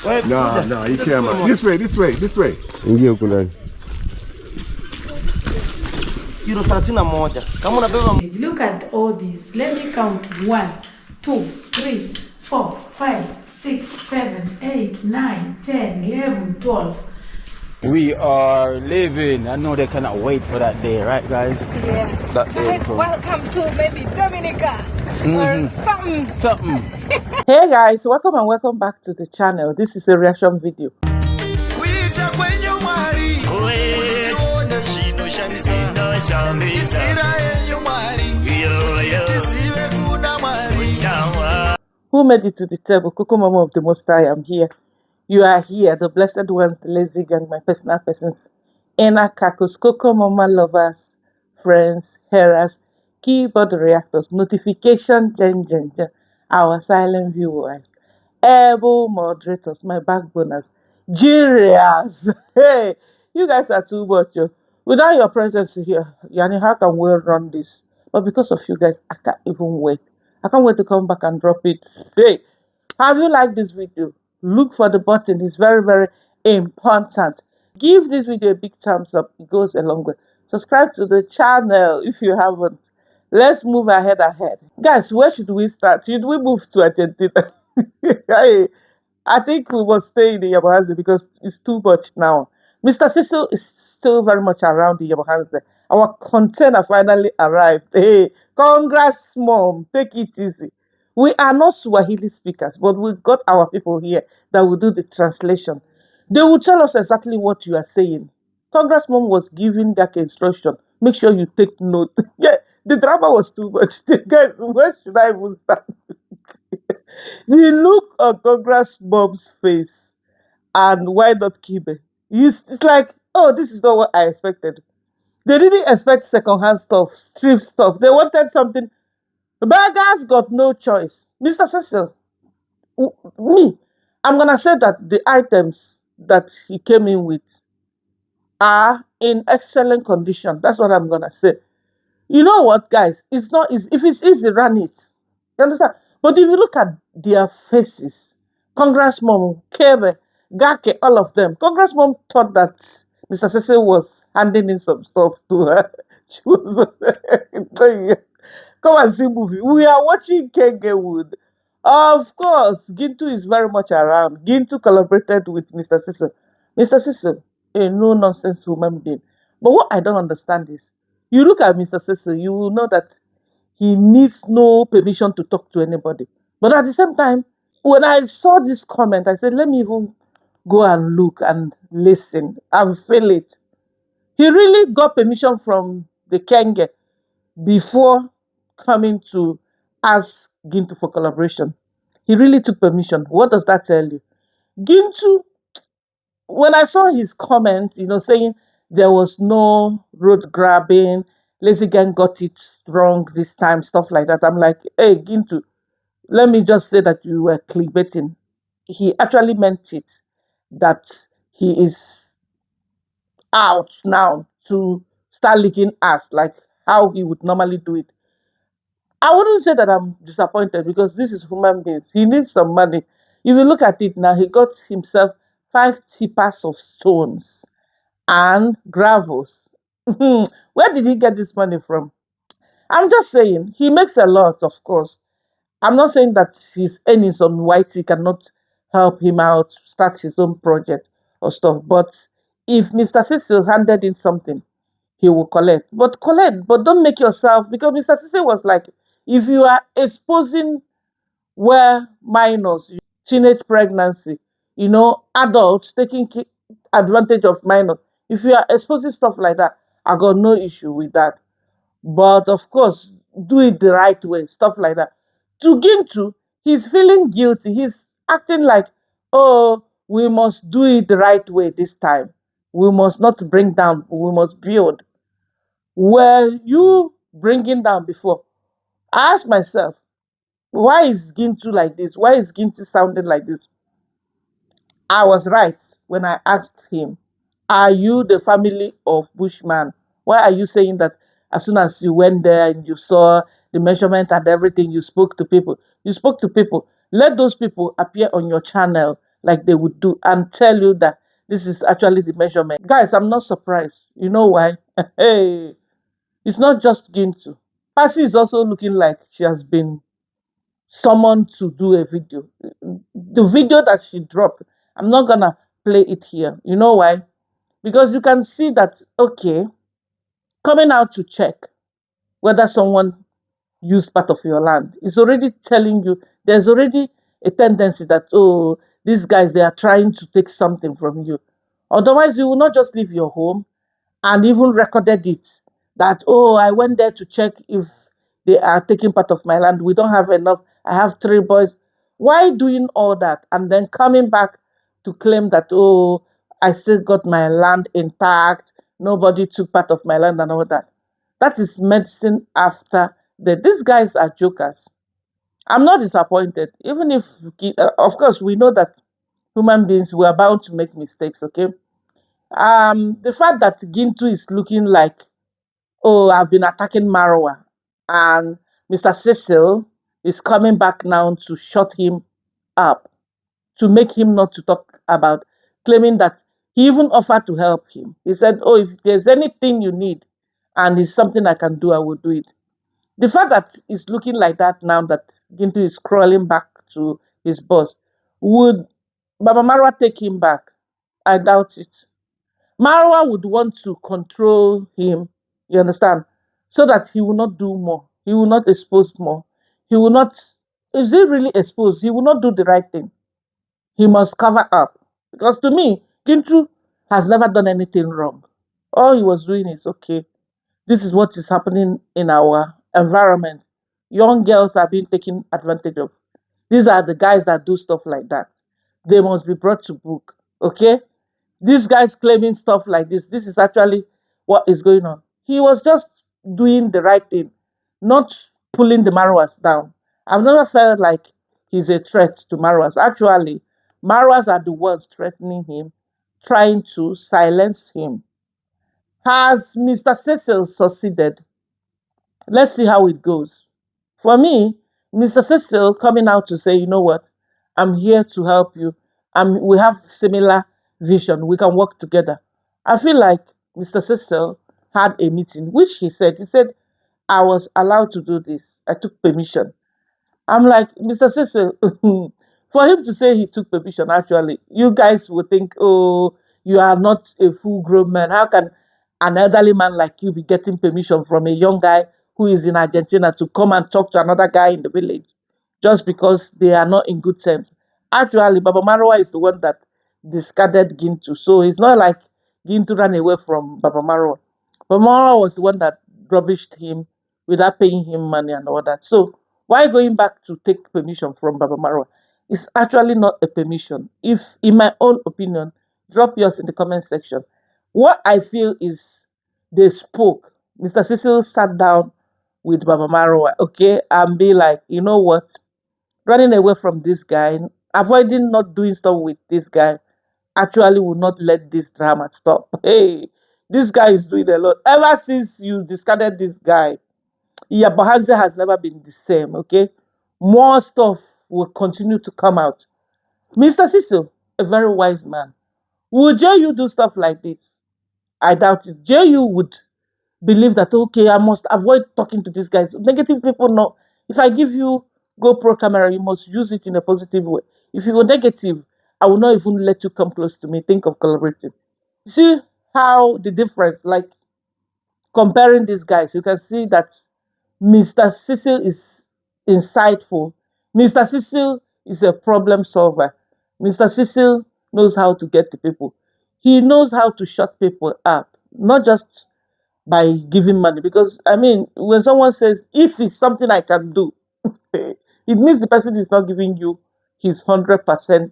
No, you can't, man. This way. Ingia huko ndani. Look at all these. Let me count. 1, 2, 3, 4, 5, 6, 7, 8, 9, 10, 11, 12. We are leaving. I know they cannot wait for that day, right, guys? Yeah. That day. Welcome to maybe Dominica or something. Hey guys, welcome back to the channel. This is a reaction video. Who made it to the table? Cocomama of the Most High, I'm here. You are here, the blessed ones, the lazy gang, my personal persons, inner kakos, Cocomama lovers, friends, hearers, keyboard reactors, notification, our silent viewers, able moderators, my backboners, gerias. Hey, you guys are too much. Without your presence here, Yani, how can we run this? But because of you guys, I can't even wait. I can't wait to come back and drop it. Hey, have you liked this video? Look for the button. It's very, very important. Give this video a big thumbs up. It goes a long way. Subscribe to the channel if you haven't. Let's move ahead. Guys, where should we start? Should we move to Argentina? I think we must stay in the Yabahanze because it's too much now. Mr. Cecil is still very much around the Yabahanze. Our container finally arrived. Hey, congrats, mom. Take it easy. We are not Swahili speakers, but we got our people here that will do the translation. They will tell us exactly what you are saying. Congrats, mom was giving that instruction. Make sure you take note. Yeah, the drama was too much. Guys, where should I even start? The look on Congrats mom's face and why not Kibe? It's like, oh, this is not what I expected. They didn't expect secondhand stuff, thrift stuff. They wanted something. Beggars got no choice. Mr. Cecil, I'm going to say that the items that he came in with are in excellent condition. That's what I'm going to say. You know what, guys? It's not easy. If it's easy, run it. You understand? But if you look at their faces, Congrats mom, Kebe, Gake, all of them, Congrats mom thought that Mr. Cecil was handing in some stuff to her. She was come and see movie. We are watching Kengewood. Of course, Gintu is very much around. Gintu collaborated with Mr. Cecil. Mr. Cecil, a no-nonsense human being. But what I don't understand is, you look at Mr. Cecil, you will know that he needs no permission to talk to anybody. But at the same time, when I saw this comment, I said, let me even go and look and listen and feel it. He really got permission from the Kenge before coming to ask Gintu for collaboration. He really took permission. What does that tell you? Gintu, when I saw his comment, saying there was no road grabbing, Lazy Gang got it wrong this time, stuff like that. I'm like, hey, Gintu, let me just say that you were clickbaiting. He actually meant it, that he is out now to start licking ass, like how he would normally do it. I wouldn't say that I'm disappointed because this is human beings. He needs some money. If you look at it now, he got himself 5 tippers of stones and gravels. Where did he get this money from? I'm just saying, he makes a lot, of course. I'm not saying that his earnings on YT cannot help him out, start his own project or stuff. But if Mr. Cecil handed in something, he will collect. But don't make yourself, because Mr. Cecil was like, if you are exposing where minors, teenage pregnancy, adults taking advantage of minors, if you are exposing stuff like that, I got no issue with that. But of course, do it the right way, stuff like that. To Gintu, he's feeling guilty. He's acting like, oh, we must do it the right way this time. We must not bring down, we must build. Were you bringing down before? I asked myself, why is Gintu like this? Why is Gintu sounding like this? I was right when I asked him, are you the family of Bushman? Why are you saying that as soon as you went there and you saw the measurement and everything, you spoke to people? You spoke to people. Let those people appear on your channel. like they would do and tell you that this is actually the measurement. Guys, I'm not surprised. You know why? Hey, it's not just Gintu. Passy is also looking like she has been summoned to do a video. The video that she dropped, I'm not gonna play it here. You know why? Because you can see that, okay, coming out to check whether someone used part of your land is already telling you there's already a tendency that, oh, these guys, they are trying to take something from you. Otherwise, you will not just leave your home and even recorded it that, oh, I went there to check if they are taking part of my land. We don't have enough. I have 3 boys. Why doing all that and then coming back to claim that, oh, I still got my land intact, nobody took part of my land and all that? That is medicine after death. These guys are jokers. I'm not disappointed. Even if, of course, we know that human beings were bound to make mistakes, okay? The fact that Gintu is looking like, oh, I've been attacking Marwa, and Mr. Cecil is coming back now to shut him up, to make him not to talk about, claiming that he even offered to help him. He said, oh, if there's anything you need and it's something I can do, I will do it. The fact that it's looking like that now, that Gintu is crawling back to his boss, would Baba Marwa take him back? I doubt it. Marwa would want to control him, you understand, so that he will not do more. He will not expose more. He will not, is he really exposed? He will not do the right thing. He must cover up. Because to me, Gintu has never done anything wrong. All he was doing is, okay, this is what is happening in our environment. Young girls are being taken advantage of. These are the guys that do stuff like that. They must be brought to book, okay? These guys claiming stuff like this is actually what is going on. He was just doing the right thing, not pulling the Marwas down. I've never felt like he's a threat to Marwas. Actually, Marwas are the ones threatening him, trying to silence him. Has Mr. Cecil succeeded? Let's see how it goes. For me, Mr. Cecil coming out to say, you know what, I'm here to help you. We have similar vision. We can work together. I feel like Mr. Cecil had a meeting, which he said, I was allowed to do this. I took permission. I'm like, Mr. Cecil, for him to say he took permission, actually, you guys would think, oh, you are not a full grown man. How can an elderly man like you be getting permission from a young guy who is in Argentina to come and talk to another guy in the village just because they are not in good terms? Actually, Baba Marwa is the one that discarded Gintu. So it's not like Gintu ran away from Baba Marwa. Baba Marwa was the one that rubbished him without paying him money and all that. So why going back to take permission from Baba Marwa? It's actually not a permission. If, in my own opinion, drop yours in the comment section. What I feel is they spoke. Mr. Cecil sat down with Baba Marwa, okay, and be like, you know what? Running away from this guy, avoiding not doing stuff with this guy, actually will not let this drama stop. Hey, this guy is doing a lot. Ever since you discarded this guy, Yabahanze has never been the same, okay? More stuff will continue to come out. Mr. Cecil, a very wise man. Would you do stuff like this? I doubt it. You would believe that, okay, I must avoid talking to these guys. Negative people know. If I give you GoPro camera, you must use it in a positive way. If you go negative, I will not even let you come close to me. Think of collaborating. You see how the difference, like comparing these guys, you can see that Mr. Cecil is insightful. Mr. Cecil is a problem solver. Mr. Cecil knows how to get to people. He knows how to shut people up, not just by giving money. Because, I mean, when someone says, if it's something I can do, it means the person is not giving you his 100%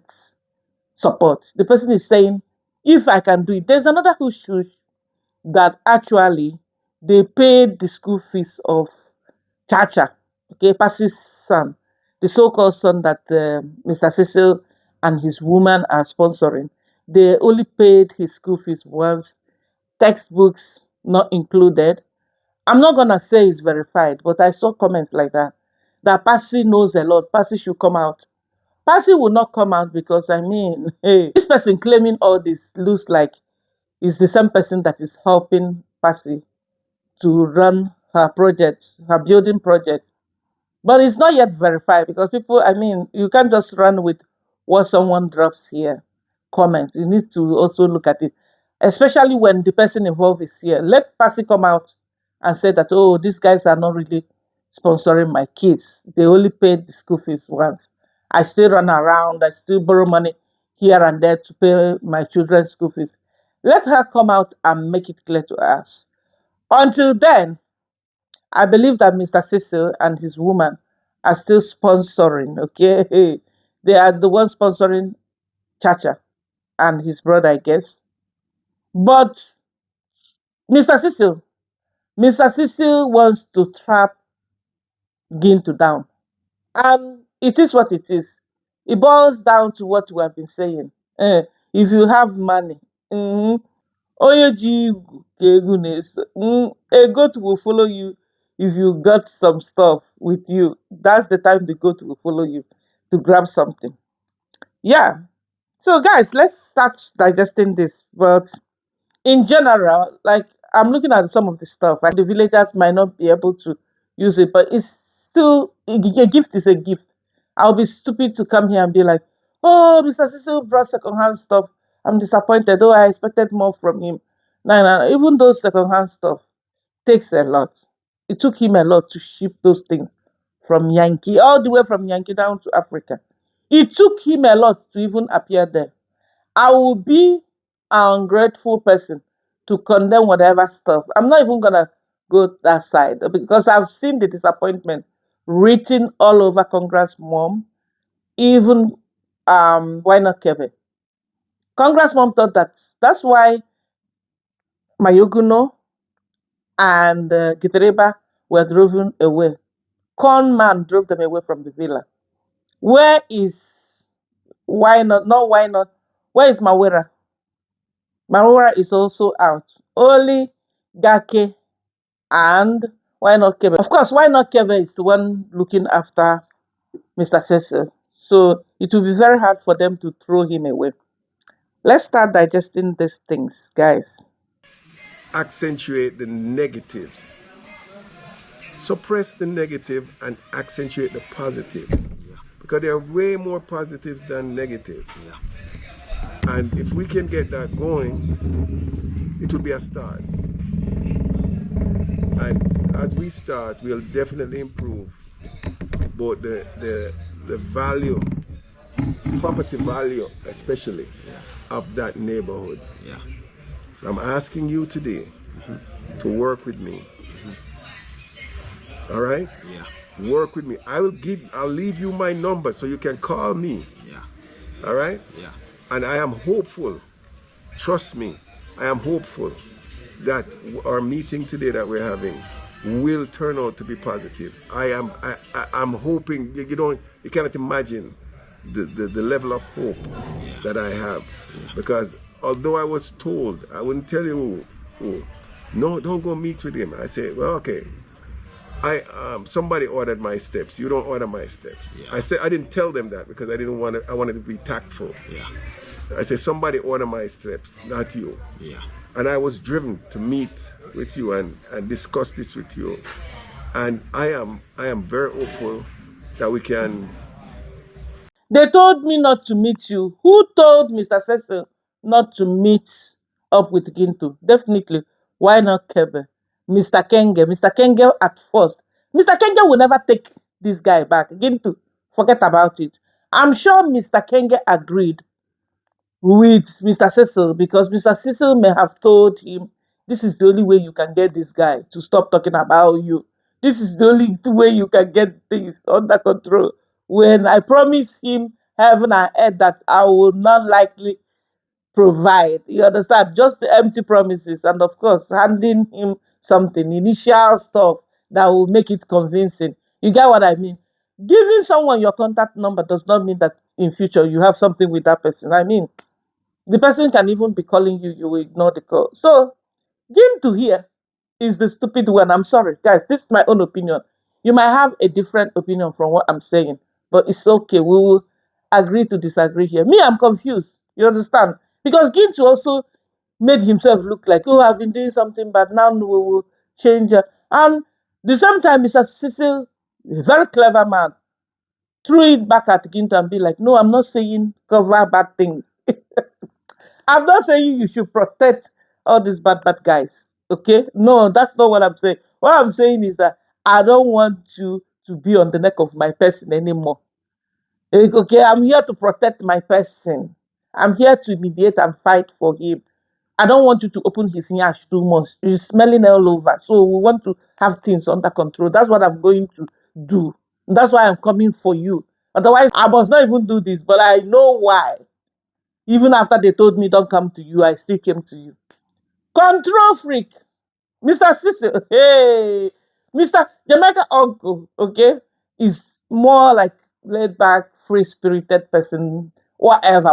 support. The person is saying, if I can do it. There's another hush that actually they paid the school fees of Chacha, okay, Percy's son, the so-called son that Mr. Cecil and his woman are sponsoring. They only paid his school fees once, textbooks not included. I'm not gonna say it's verified, but I saw comments like that. That Percy knows a lot. Percy should come out. Passy will not come out because, I mean, hey, this person claiming all this looks like is the same person that is helping Passy to run her project, her building project. But it's not yet verified because people, I mean, you can't just run with what someone drops here, comment. You need to also look at it, especially when the person involved is here. Let Passy come out and say that, oh, these guys are not really sponsoring my kids. They only paid the school fees once. I still run around, I still borrow money here and there to pay my children's school fees. Let her come out and make it clear to us. Until then, I believe that Mr. Cecil and his woman are still sponsoring, okay? They are the ones sponsoring Chacha and his brother, I guess. But Mr. Cecil wants to trap Gintu down. And it is what it is. It boils down to what we have been saying. If you have money, onye ji igwu ka egwu na-eso. A goat will follow you if you got some stuff with you. That's the time the goat will follow you to grab something. Yeah. So guys, let's start digesting this. But in general, like I'm looking at some of the stuff, and the villagers might not be able to use it, but it's still a gift is a gift. I'll be stupid to come here and be like, oh, Mr. Cecil brought secondhand stuff. I'm disappointed. Oh, I expected more from him. No. Even those secondhand stuff takes a lot. It took him a lot to ship those things from Yankee, all the way from Yankee down to Africa. It took him a lot to even appear there. I will be an ungrateful person to condemn whatever stuff. I'm not even gonna go that side because I've seen the disappointment written all over Congress mom, even why not Kevin? Congress mom thought that's why Mayoguno and Giteriba were driven away. Con man drove them away from the villa. Where is why not? No, why not? Where is Mawera? Mawera is also out. Only Gake and why not Kebe? Of course, why not Kebe is the one looking after Mr. Cecil. So it will be very hard for them to throw him away. Let's start digesting these things, guys. Accentuate the negatives. Suppress the negative and accentuate the positives. Because there are way more positives than negatives. And if we can get that going, it will be a start. And as we start, we'll definitely improve both the value, property value especially, of that neighborhood. So I'm asking you today to work with me. All right? Work with me. I'll leave you my number so you can call me. All right? And I am hopeful, trust me, I am hopeful that our meeting today that we're having will turn out to be positive. I'm hoping, you cannot imagine the level of hope that I have. Because although I was told, I wouldn't tell you who, no, don't go meet with him. I say, well, okay. Somebody ordered my steps. You don't order my steps. I said I didn't tell them that because I wanted to be tactful. I said somebody order my steps, not you. And I was driven to meet with you and discuss this with you. And I am very hopeful that we can. They told me not to meet you. Who told Mr. Cecil not to meet up with Gintu? Definitely. Why not Kebe? Mr. Kenge. Mr. Kenge at first. Mr. Kenge will never take this guy back. Gintu, forget about it. I'm sure Mr. Kenge agreed with Mr. Cecil because Mr. Cecil may have told him, this is the only way you can get this guy to stop talking about you. This is the only way you can get things under control. When I promise him heaven and earth that I will not likely provide, you understand? Just the empty promises, and of course, handing him something, initial stuff that will make it convincing. You get what I mean? Giving someone your contact number does not mean that in future you have something with that person. I mean, the person can even be calling you, you will ignore the call. So, Gintu here is the stupid one. I'm sorry, guys. This is my own opinion. You might have a different opinion from what I'm saying, but it's okay. We will agree to disagree here. Me, I'm confused. You understand? Because Gintu also made himself look like, oh, I've been doing something, but now we will change. And the same time, Mr. Cecil, a very clever man, threw it back at Gintu and be like, no, I'm not saying cover bad things. I'm not saying you should protect all these bad guys. Okay? No, that's not what I'm saying. What I'm saying is that I don't want you to be on the neck of my person anymore. Okay, I'm here to protect my person. I'm here to mediate and fight for him. I don't want you to open his yash too much. He's smelling all over. So we want to have things under control. That's what I'm going to do. That's why I'm coming for you. Otherwise, I must not even do this, but I know why. Even after they told me don't come to you, I still came to you. Control freak. Mr. Cecil, hey, Mr. Jamaica uncle, okay, is more like laid back, free spirited person, whatever.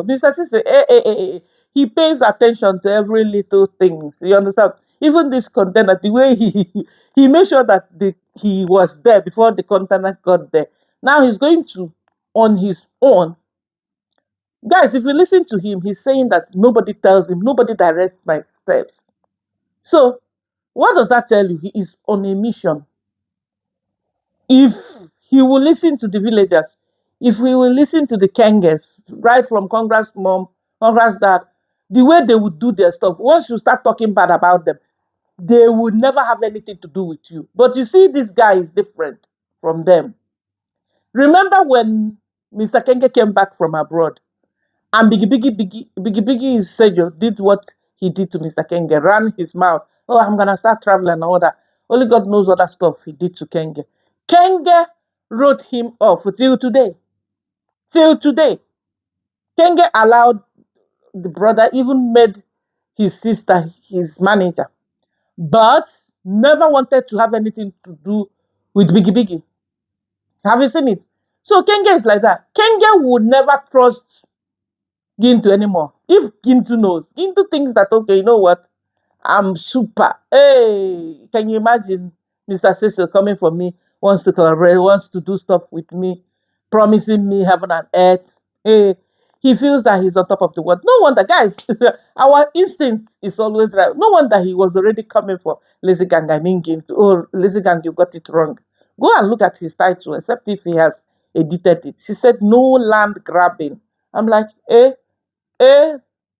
Mr. Cecil, he pays attention to every little thing. You understand? Even this container, the way he made sure that he was there before the container got there. Now he's going to, on his own. Guys, if you listen to him, he's saying that nobody tells him, nobody directs my steps. So, what does that tell you? He is on a mission. If he will listen to the villagers, if we will listen to the Kangas, right from Congress mom, Congress dad, the way they would do their stuff, once you start talking bad about them, they would never have anything to do with you. But you see, this guy is different from them. Remember when Mr. Kenge came back from abroad and Biggie Sejo did what he did to Mr. Kenge, ran his mouth. Oh, I'm going to start traveling and all that. Only God knows other stuff he did to Kenge. Kenge wrote him off till today. Till today. Kenge allowed the brother, even made his sister his manager, but never wanted to have anything to do with Biggie. Have you seen it? So Kenge is like that. Kenge would never trust Gintu anymore. If Gintu knows, Gintu thinks that, okay, you know what? I'm super. Hey, can you imagine Mr. Cecil coming for me, wants to collaborate, wants to do stuff with me, promising me heaven and earth. Hey, he feels that he's on top of the world. No wonder, guys, our instinct is always right. No wonder he was already coming for Lazy Gang. I mean, Gintu. Oh, Lazy Gang, you got it wrong. Go and look at his title, except if he has edited it. He said, no land grabbing. I'm like,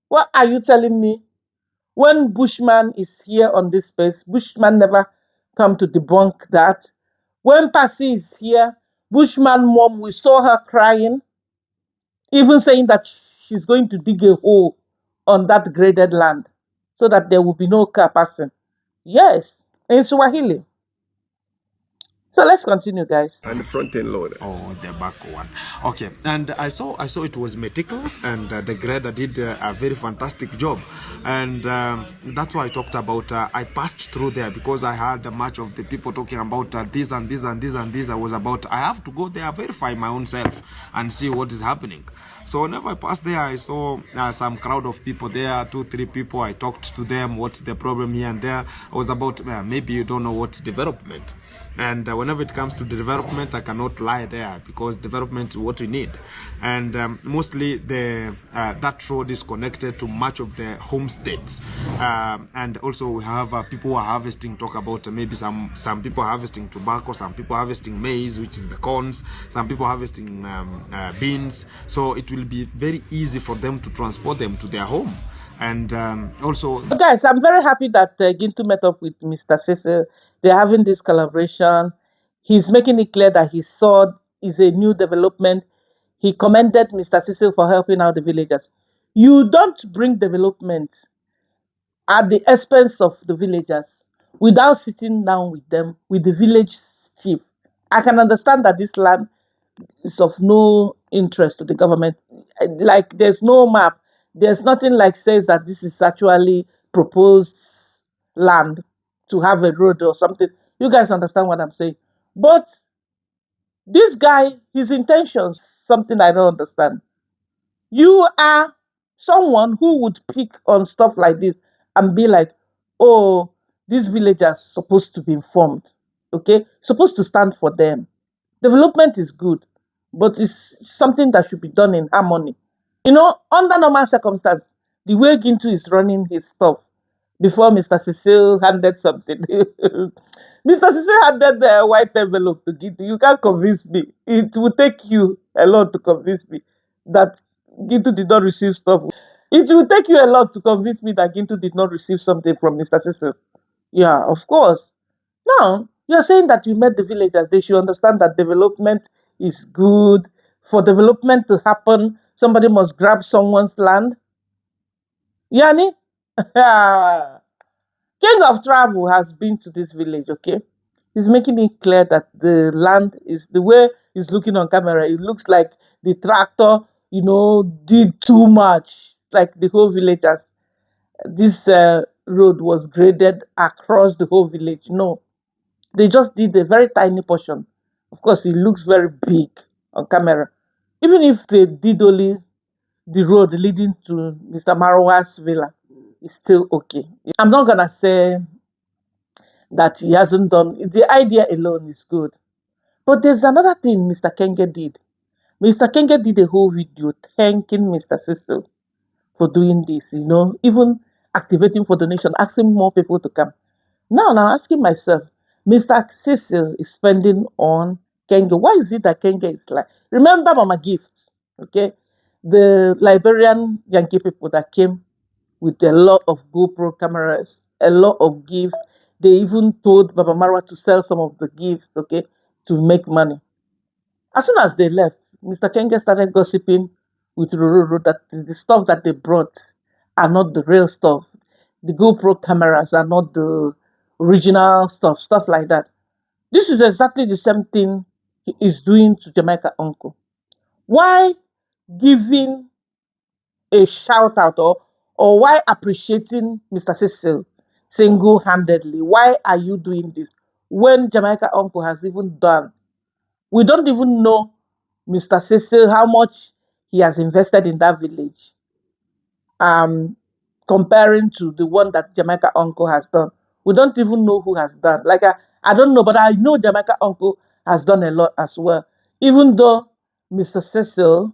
what are you telling me? When Bushman is here on this space, Bushman never come to debunk that. When Passy is here, Bushman mom, we saw her crying, even saying that she's going to dig a hole on that graded land so that there will be no car passing. Yes, in Swahili. So let's continue, guys. And the front end loader. Oh, the back one. Okay, and I saw it was meticulous, and the grader did a very fantastic job, and that's why I talked about. I passed through there because I heard much of the people talking about this and this and this and this. I was about. I have to go there, verify my own self, and see what is happening. So whenever I passed there, I saw some crowd of people there, 2-3 people. I talked to them. What's the problem here and there? I was about maybe you don't know what's development. And whenever it comes to the development, I cannot lie there because development is what we need. And mostly that road is connected to much of the homesteads. And also we have people who are harvesting, talk about maybe some people harvesting tobacco, some people harvesting maize, which is the corns, some people harvesting beans. So it will be very easy for them to transport them to their home. And also... Guys, I'm very happy that Gintu met up with Mr. Cecil. They're having this collaboration. He's making it clear that his sword is a new development. He commended Mr. Cecil for helping out the villagers. You don't bring development at the expense of the villagers without sitting down with them, with the village chief. I can understand that this land is of no interest to the government. Like, there's no map. There's nothing like says that this is actually proposed land to have a road or something. You guys understand what I'm saying? But this guy, his intentions, something I don't understand. You are someone who would pick on stuff like this and be like, oh, these villagers supposed to be informed. Okay? Supposed to stand for them. Development is good. but it's something that should be done in harmony. You know, under normal circumstances, the way Gintu is running his stuff before Mr. Cecil handed something. Mr. Cecil handed the white envelope to Gintu. You can't convince me. It will take you a lot to convince me that Gintu did not receive stuff. It will take you a lot to convince me that Gintu did not receive something from Mr. Cecil. Yeah, of course. Now, you're saying that you met the villagers. They should understand that development is good. For development to happen, somebody must grab someone's land. Yani? King of Travel has been to this village, okay? He's making it clear that the land is the way he's looking on camera. It looks like the tractor, did too much. Like the whole villagers. This road was graded across the whole village. No, they just did a very tiny portion. Of course, it looks very big on camera. Even if they did only the road leading to Mr. Marwa's villa, it's still okay. I'm not gonna say that he hasn't done the idea alone is good. But there's another thing Mr. Kenge did. Mr. Kenge did a whole video thanking Mr. Cecil for doing this, even activating for donation, asking more people to come. Now I'm asking myself, Mr. Cecil is spending on Kenge. Why is it that Kenge is like? Remember Mama Gift, okay? The Liberian Yankee people that came with a lot of GoPro cameras, a lot of gifts. They even told Baba Marwa to sell some of the gifts, okay, to make money. As soon as they left, Mr. Kenge started gossiping with Rororo that the stuff that they brought are not the real stuff. The GoPro cameras are not the original stuff like that. This is exactly the same thing he is doing to Jamaica Uncle. Why giving a shout out or why appreciating Mr. Cecil single-handedly? Why are you doing this when Jamaica Uncle has even done? We don't even know Mr. Cecil how much he has invested in that village. Comparing to the one that Jamaica Uncle has done. We don't even know who has done. Like I don't know, but I know Jamaica Uncle has done a lot as well. Even though Mr. Cecil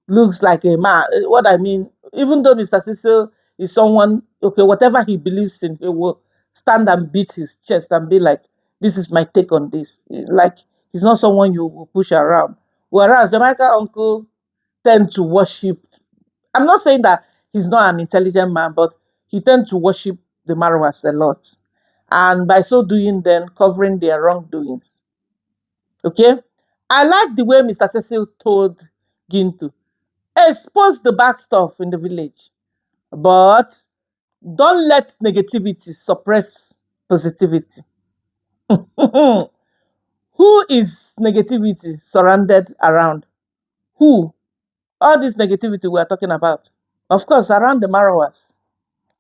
looks like a man. What I mean, even though Mr. Cecil is someone, okay, whatever he believes in, he will stand and beat his chest and be like, this is my take on this. Like, he's not someone you will push around. Whereas Jamaica Uncle tend to worship. I'm not saying that he's not an intelligent man, but he tends to worship the Marwas a lot. And by so doing, then covering their wrongdoings. Okay? I like the way Mr. Cecil told Gintu, expose the bad stuff in the village, but don't let negativity suppress positivity. Who is negativity surrounded around? Who? All this negativity we are talking about. Of course, around the Marwas.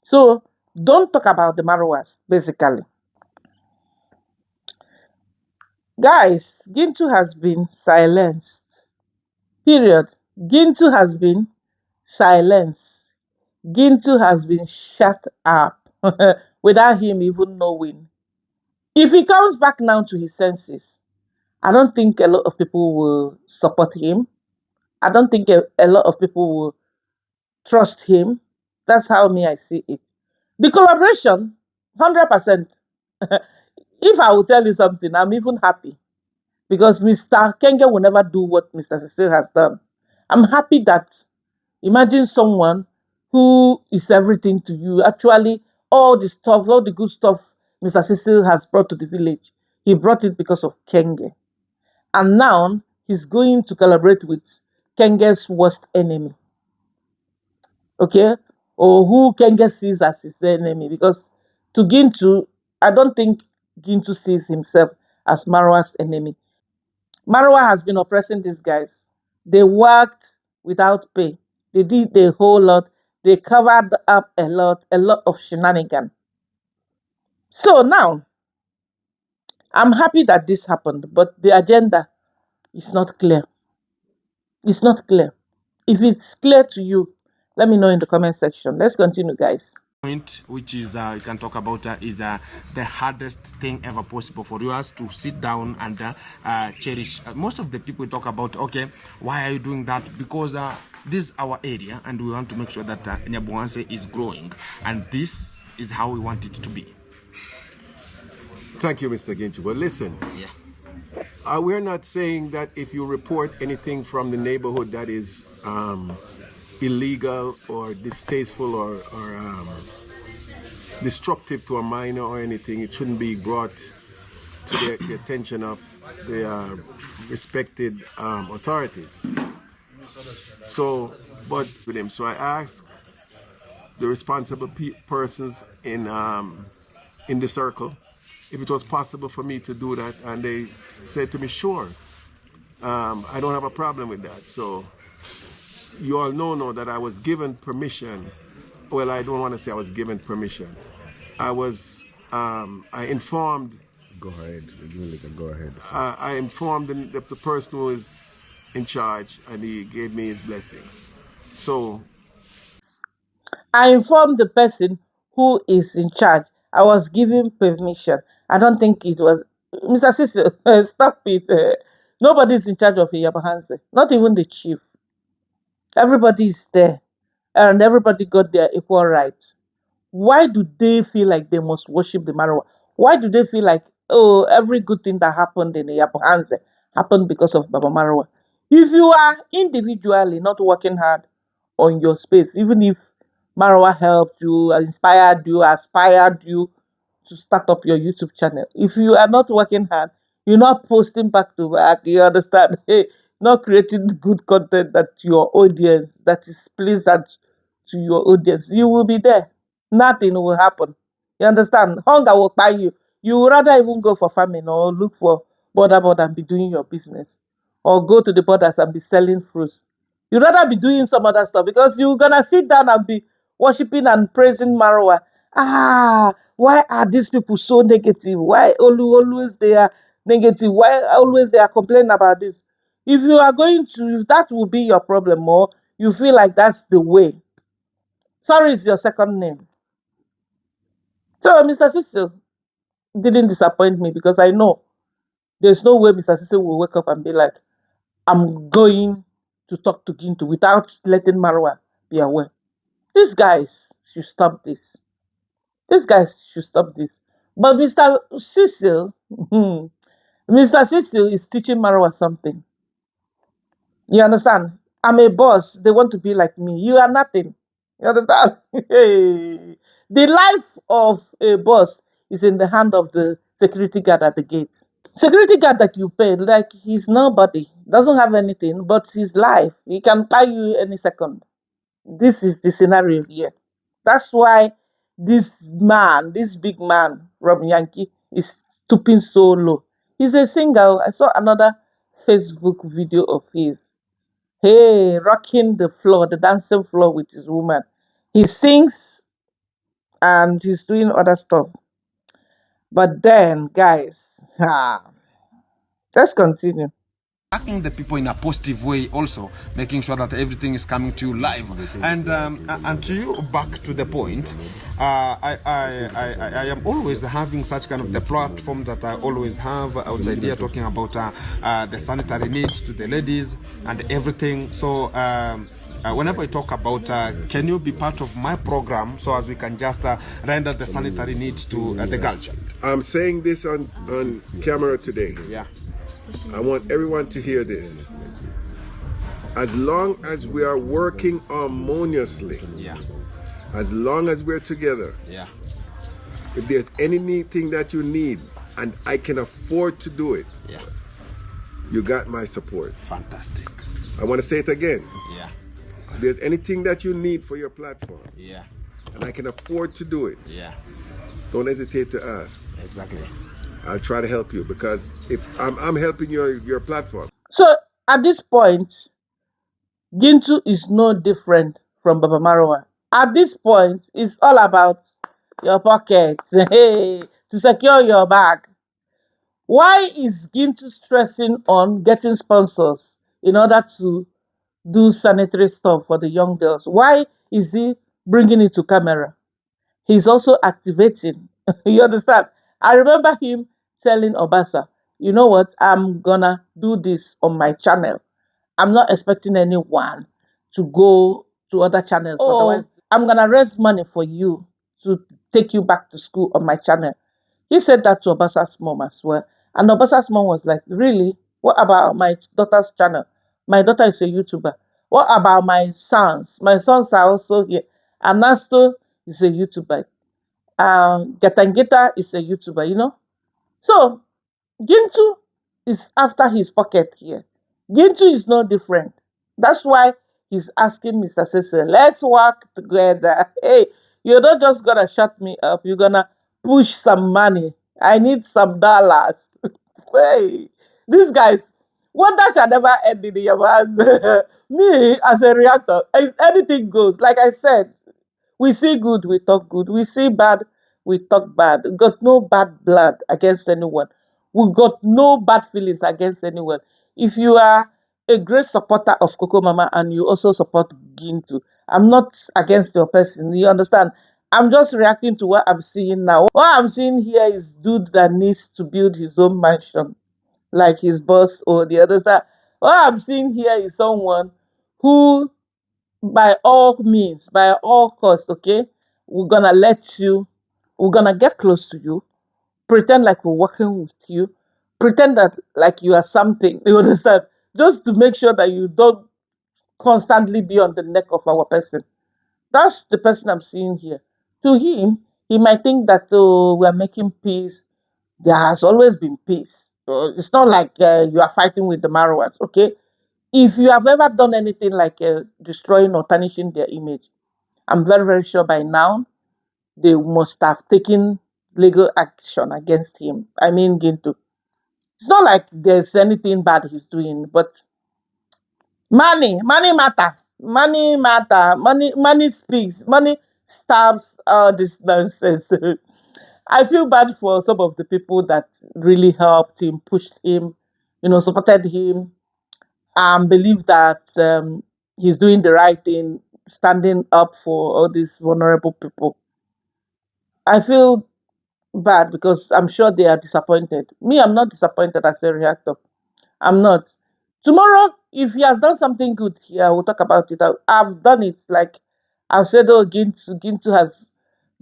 So, don't talk about the Marwas, basically. Guys, Gintu has been silenced. Period. Gintu has been silenced. Gintu has been shut up without him even knowing. If he comes back now to his senses, I don't think a lot of people will support him. I don't think a lot of people will trust him. That's how I see it. The collaboration, 100%. If I will tell you something, I'm even happy. Because Mr. Kenge will never do what Mr. Cecil has done. I'm happy that, imagine someone who is everything to you. Actually, all the stuff, all the good stuff Mr. Cecil has brought to the village, he brought it because of Kenge. And now, he's going to collaborate with Kenge's worst enemy. Okay? Or who Kenge sees as his enemy. Because to Gintu, I don't think Gintu sees himself as Marwa's enemy. Marwa has been oppressing these guys. They worked without pay. They did a whole lot. They covered up a lot of shenanigans. So now, I'm happy that this happened, but the agenda is not clear. It's not clear. If it's clear to you, let me know in the comment section. Let's continue, guys. point, which is you can talk about is the hardest thing ever possible for us to sit down and cherish. Most of the people talk about, okay, why are you doing that? Because this is our area and we want to make sure that Nyabuanse is growing, and this is how we want it to be. Thank you, Mr. Ginchu. But listen, we're not saying that if you report anything from the neighborhood that is illegal or distasteful or destructive to a minor or anything, it shouldn't be brought to the attention of the respected authorities. So, but with him, so I asked the responsible persons in the circle if it was possible for me to do that, and they said to me, sure, I don't have a problem with that. So you all know that I was given permission. Well, I don't want to say I was given permission. I was, I informed. Go ahead. Go ahead. I informed the person who is in charge, and he gave me his blessings. So I informed the person who is in charge. I was given permission. I don't think it was Mr. Cecil. Stop it. Nobody's in charge of Yabahanse. Not even the chief. Everybody is there, and everybody got their equal rights. Why do they feel like they must worship the Marawa? Why do they feel like, oh, every good thing that happened in Yabahanse happened because of Baba Marawa? If you are individually not working hard on your space, even if Marawa helped you, inspired you, aspired you to start up your YouTube channel, if you are not working hard, you're not posting back to back, you understand? Hey, not creating good content that your audience, that is pleasant to your audience, you will be there. Nothing will happen. You understand? Hunger will buy you. You would rather even go for farming or look for border and be doing your business, or go to the borders and be selling fruits. You'd rather be doing some other stuff because you're gonna sit down and be worshiping and praising Marwa. Why are these people so negative? Why always they are negative? Why always they are complaining about this? If you are going to, if that will be your problem, or you feel like that's the way. Sorry, is your second name. So Mr. Cecil didn't disappoint me because I know there's no way Mr. Cecil will wake up and be like, I'm going to talk to Gintu without letting Marwa be aware. These guys should stop this. These guys should stop this. But Mr. Cecil, Mr. Cecil is teaching Marwa something. You understand? I'm a boss. They want to be like me. You are nothing. You understand? Hey. The life of a boss is in the hand of the security guard at the gate. Security guard that you pay, like he's nobody, doesn't have anything, but his life, he can buy you any second. This is the scenario here. That's why this man, this big man from Yankee, is stooping so low. He's a singer. I saw another Facebook video of his. Hey, rocking the floor, the dancing floor with his woman. He sings and he's doing other stuff. But then, guys, let's continue. Attacking the people in a positive way, also making sure that everything is coming to you live. And to you, back to the point, I am always having such kind of the platform that I always have outside here, talking about the sanitary needs to the ladies and everything. So whenever I talk about, can you be part of my program so as we can just render the sanitary needs to the girl child? I'm saying this on camera today. Yeah. I want everyone to hear this. As long as we are working harmoniously, as long as we're together, if there's anything that you need and I can afford to do it, you got my support. Fantastic. I want to say it again. If there's anything that you need for your platform, and I can afford to do it, don't hesitate to ask. Exactly. I'll try to help you, because if I'm helping your platform. So at this point, Gintu is no different from Baba Marwa. At this point, it's all about your pockets, hey, to secure your bag. Why is Gintu stressing on getting sponsors in order to do sanitary stuff for the young girls? Why is he bringing it to camera? he's also activating. You understand? I remember him telling Obasa, you know what, I'm gonna do this on my channel. I'm not expecting anyone to go to other channels. Otherwise, I'm gonna raise money for you to take you back to school on my channel. He said that to Obasa's mom as well. And Obasa's mom was like, really? What about my daughter's channel? My daughter is a YouTuber. What about my sons? My sons are also here. Anasto is a YouTuber. Gatangeta is a YouTuber, you know? So Gintu is after his pocket here. Gintu is no different. That's why he's asking Mr. Cecil, let's work together. Hey, you're not just gonna shut me up, you're gonna push some money. I need some dollars. Hey, these guys, wonder shall never end in your hands. Me, as a reactor, anything goes. Like I said, we see good, we talk good. We see bad, we talk bad. We got no bad blood against anyone. We got no bad feelings against anyone. If you are a great supporter of Cocomama and you also support Gintu, I'm not against your person. You understand? I'm just reacting to what I'm seeing now. What I'm seeing here is dude that needs to build his own mansion, like his boss or the other side. What I'm seeing here is someone who, by all means, by all costs, okay, we're gonna let you, we're gonna get close to you, pretend like we're working with you, pretend that like you are something, you understand? Just to make sure that you don't constantly be on the neck of our person. That's the person I'm seeing here. To him, he might think that, oh, we're making peace. There has always been peace. It's not like you are fighting with the Marwans, okay? If you have ever done anything like destroying or tarnishing their image, I'm very, very sure by now they must have taken legal action against him. I mean, Gintu. It's not like there's anything bad he's doing, but money matter. Money speaks. Money stops all this nonsense. I feel bad for some of the people that really helped him, pushed him, supported him, believe that he's doing the right thing, standing up for all these vulnerable people. I feel bad because I'm sure they are disappointed. Me, I'm not disappointed as a reactor. I'm not. Tomorrow, if he has done something good here, we'll talk about it. I've done it. Like I've said, oh, Gintu has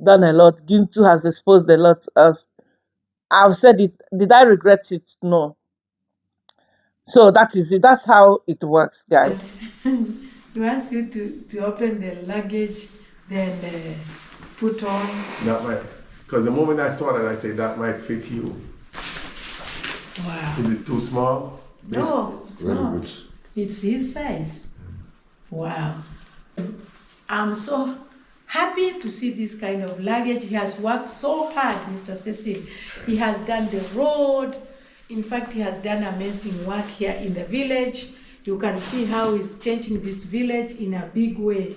done a lot. Gintu has exposed a lot. As I've said it. Did I regret it? No. So that is it. That's how it works, guys. He wants you to open the luggage, then put on. That might, because the moment I saw that, I said that might fit you. Wow. Is it too small? No, it's Very not. good. It's his size. Wow. I'm so happy to see this kind of luggage. He has worked so hard, Mr. Cecil. He has done the road. In fact, he has done amazing work here in the village. You can see how he's changing this village in a big way.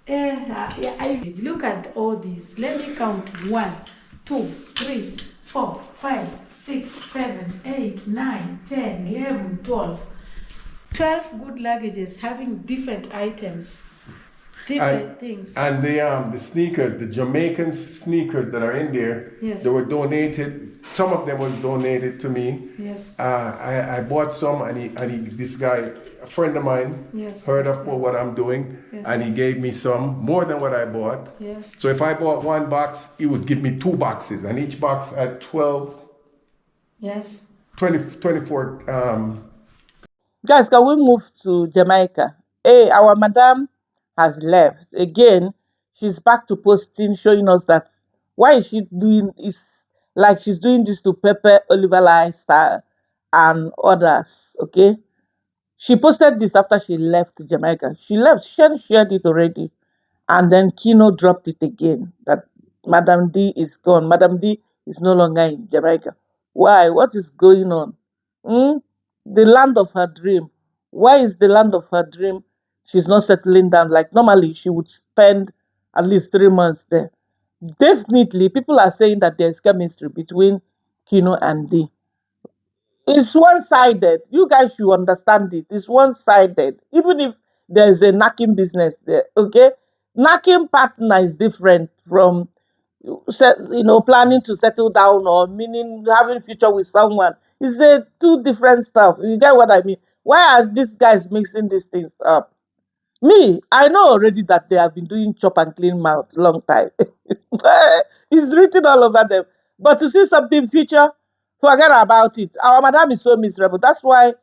Look at all these. Let me count 1, 2, 3, 4, 5, 6, 7, 8, 9, 10, 11, 12. 12 good luggages having different items, different things. And the sneakers, the Jamaican sneakers that are in there, Yes. they were donated. Some of them was donated to me. Yes. I bought some, and this guy, a friend of mine, Yes. heard of what I'm doing, Yes. and he gave me some more than what I bought. Yes. So if I bought 1 box, he would give me 2 boxes, and each box had 12, Yes. 24. Guys, can we move to Jamaica? Hey, our madam has left. Again, she's back to posting, showing us that why is she doing is like she's doing this to Pepe, Oliver Lifestyle, and others. Okay. She posted this after she left Jamaica. She left, she shared it already. And then Kino dropped it again that Madam D is gone. Madam D is no longer in Jamaica. Why? What is going on? Hmm? The land of her dream. Why is the land of her dream? She's not settling down. Like normally, she would spend at least 3 months there. Definitely, people are saying that there's chemistry between Kino and D. It's one-sided. You guys should understand it. It's one-sided. Even if there's a knocking business there, okay? Knocking partner is different from planning to settle down or meaning having future with someone. It's two different stuff. You get what I mean? Why are these guys mixing these things up? Me, I know already that they have been doing chop and clean mouth long time. It's written all over them. But to see something future, forget about it. Our madam is so miserable. That's why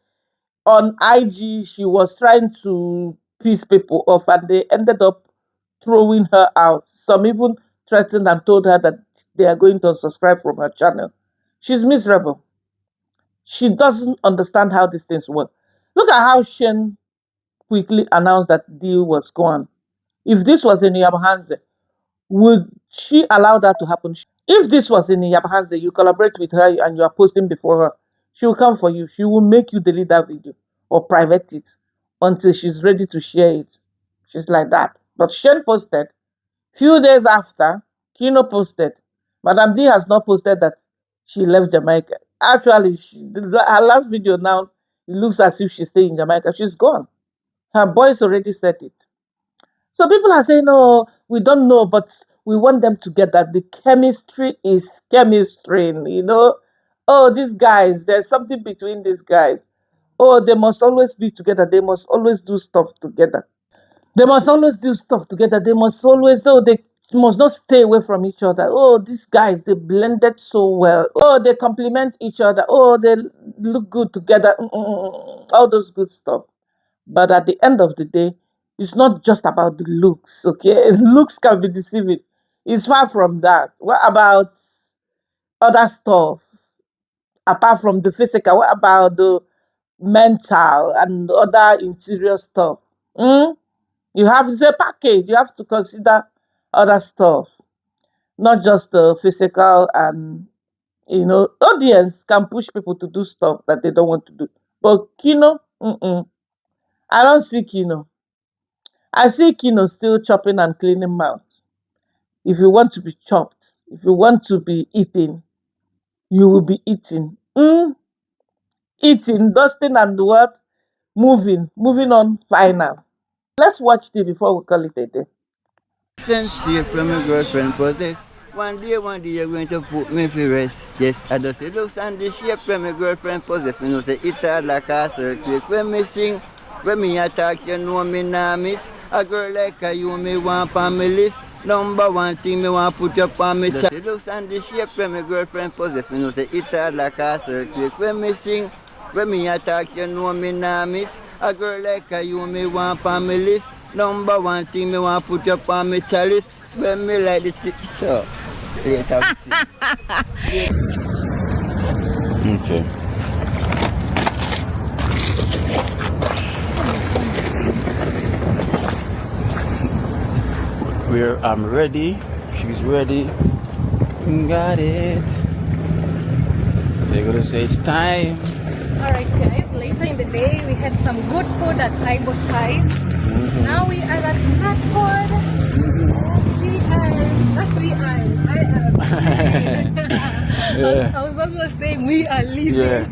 on IG she was trying to piss people off and they ended up throwing her out. Some even threatened and told her that they are going to unsubscribe from her channel. She's miserable. She doesn't understand how these things work. Look at how Shane quickly announced that the deal was gone. If this was in Yabahans, would she allow that to happen? If this was in Yabahans, you collaborate with her and you are posting before her, she will come for you. She will make you delete that video or private it until she's ready to share it. She's like that. But Shane posted. Few days after, Kino posted. Madam D has not posted that she left Jamaica. Actually, her last video now, it looks as if she's staying in Jamaica. She's gone. Her boys already said it. So people are saying, no, we don't know, but we want them together. The chemistry is chemistry, Oh, these guys, there's something between these guys. Oh, they must always be together. They must always do stuff together. They must always do stuff together. They must not stay away from each other. Oh, these guys, they blended so well. Oh, they complement each other. Oh, they look good together. All those good stuff. But at the end of the day, it's not just about the looks, okay? Looks can be deceiving. It's far from that. What about other stuff? Apart from the physical, what about the mental and other interior stuff? You have to say package. You have to consider other stuff, not just the physical. And audience can push people to do stuff that they don't want to do. But Kino, I don't see Kino. I see Kino still chopping and cleaning mouth. If you want to be chopped, if you want to be eaten, you will be eating. Eating, dusting, and what? Moving on final. Let's watch it before we call it a day. Since she from my girlfriend possess. One day you're going to put me for rest. Yes, I just say looks and the shape from my girlfriend possess. Me know say it all like a circle. When me sing, when me attack, you know me nah miss. A girl like you me want on my list. Number one thing me want put up on me chest. Looks and the shape from my girlfriend possess. Me know say it all like a circle. When me sing, when me attack, you know me nah miss. A girl like you me want on my list. Number one thing me want put up on me chalice. When me like the tick so later we see. Okay. I'm ready. She's ready. Got it. They're gonna say it's time. Alright guys, later in the day we had some good food at Ibo Spice. Now we are at Natford. I am. Yeah. I was almost saying we are leaving. Yeah.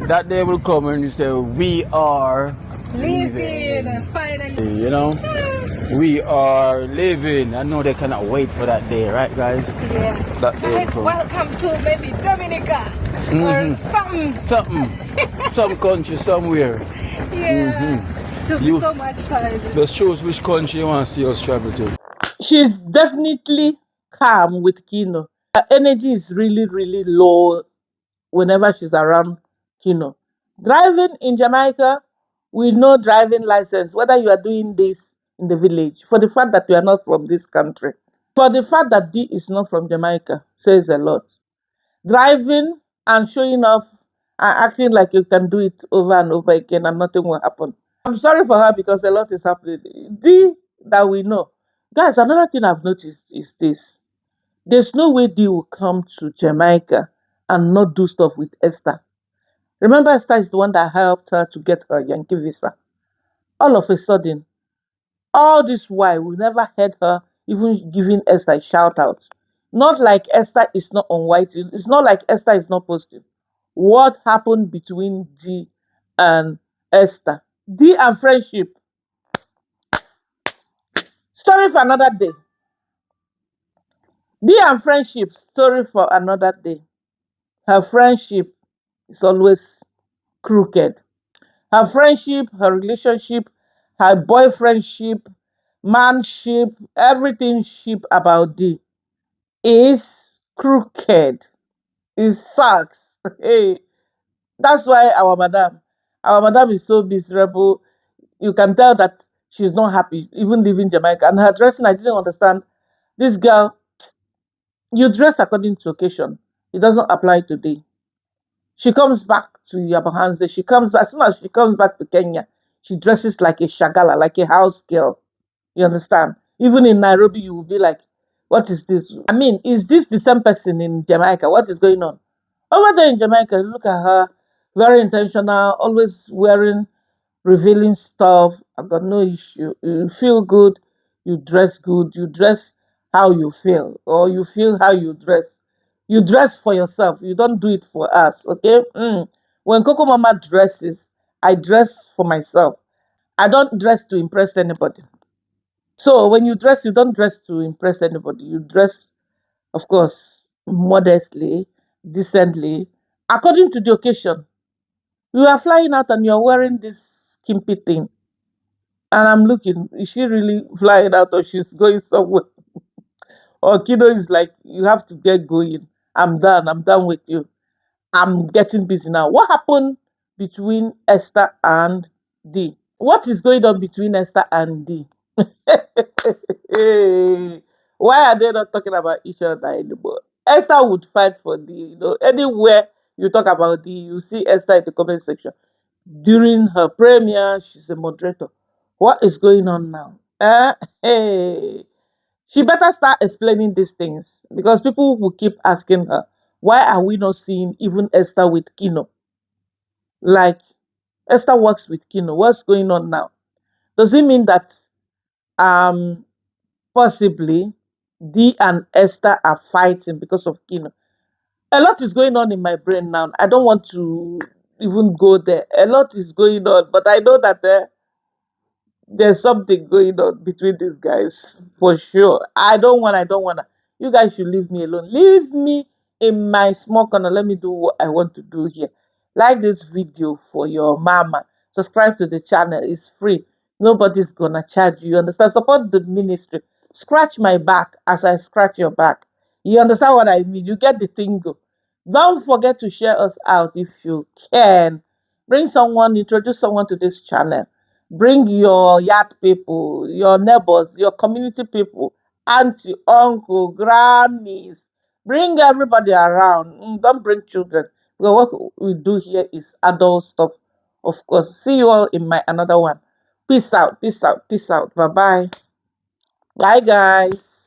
That day will come when you say we are Leaving. Finally. You know? We are living. I know they cannot wait for that day, right guys? Yeah. That day will Guys, come. welcome to maybe Dominica or something. Some country somewhere. Yeah. Took You- so much time. Just choose which country you want to see us travel to. She's definitely calm with Kino. Her energy is really, really low whenever she's around Kino. Driving in Jamaica with no driving license, whether you are doing this in the village, for the fact that you are not from this country, for the fact that D is not from Jamaica, says a lot. Driving and showing off and acting like you can do it over and over again and nothing will happen. I'm sorry for her because a lot is happening. D that we know. Guys, another thing I've noticed is this. There's no way D will come to Jamaica and not do stuff with Esther. Remember, Esther is the one that helped her to get her Yankee visa. All of a sudden, all this while, we never heard her even giving Esther a shout out. Not like Esther is not on white. It's not like Esther is not posting. What happened between D and Esther? D and friendship. Story for another day. Dee and friendship, story for another day. Her friendship is always crooked. Her friendship, her relationship, her boyfriendship, manship, everything ship about Dee is crooked. It sucks. Hey, that's why our madam is so miserable. You can tell that she's not happy, even leaving Jamaica. And her dressing, I didn't understand. This girl, you dress according to occasion. It doesn't apply today. She comes back to Yabahanze. She comes back, as soon as she comes back to Kenya, she dresses like a shagala, like a house girl. You understand? Even in Nairobi, you will be like, what is this? I mean, is this the same person in Jamaica? What is going on? Over there in Jamaica, look at her, very intentional, always wearing revealing stuff. I've got no issue. You feel good, you dress good, you dress how you feel, or you feel how you dress. You dress for yourself, you don't do it for us, okay? When Coco Mama dresses, I dress for myself. I don't dress to impress anybody. So when you dress, you don't dress to impress anybody. You dress, of course, modestly, decently, according to the occasion. You are flying out and you're wearing this skimpy thing. And I'm looking, is she really flying out or she's going somewhere? Or Kido is like, you have to get going. I'm done with you. I'm getting busy now. What happened between Esther and D? What is going on between Esther and D? Hey, why are they not talking about each other anymore? Esther would fight for D. Anywhere you talk about D, you see Esther in the comment section. During her premiere, she's a moderator. What is going on now? Hey, she better start explaining these things because people will keep asking her, why are we not seeing even Esther with Kino? Like, Esther works with Kino. What's going on now? Does it mean that um possibly Dee and Esther are fighting because of Kino? A lot is going on in my brain now. I don't want to even go there. A lot is going on, but I know that there's something going on between these guys for sure. I don't wanna. You guys should leave me alone. Leave me in my small corner. Let me do what I want to do here. Like this video for your mama. Subscribe to the channel. It's free. Nobody's gonna charge you. You understand? Support the ministry. Scratch my back as I scratch your back. You understand what I mean? You get the thing go. Don't forget to share us out if you can. Bring someone, introduce someone to this channel. Bring your yard people, your neighbors, your community people, auntie, uncle, grannies. Bring everybody around. Don't bring children. Because what we do here is adult stuff, of course. See you all in my another one. Peace out, peace out, peace out. Bye bye. Bye, guys.